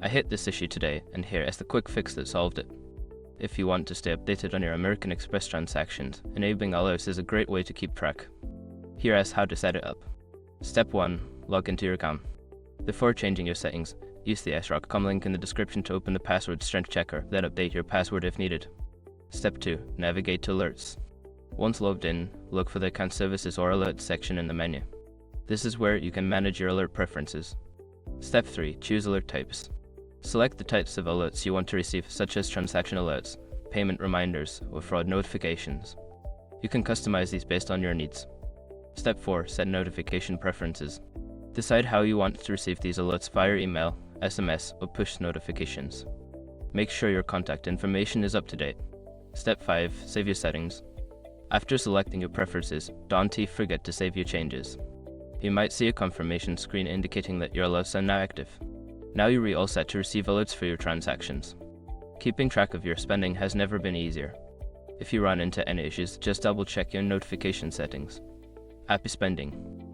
I hit this issue today, and here is the quick fix that solved it. If you want to stay updated on your American Express transactions, enabling alerts is a great way to keep track. Here is how to set it up. Step 1. Log into your account. Before changing your settings, use the srock.com link in the description to open the password strength checker, then update your password if needed. Step 2. Navigate to alerts. Once logged in, look for the account services or alerts section in the menu. This is where you can manage your alert preferences. Step 3. Choose alert types. Select the types of alerts you want to receive, such as transaction alerts, payment reminders, or fraud notifications. You can customize these based on your needs. Step 4. Set notification preferences. Decide how you want to receive these alerts via email, SMS, or push notifications. Make sure your contact information is up to date. Step 5. Save your settings. After selecting your preferences, don't forget to save your changes. You might see a confirmation screen indicating that your alerts are now active. Now you're all set to receive alerts for your transactions. Keeping track of your spending has never been easier. If you run into any issues, just double check your notification settings. Happy spending!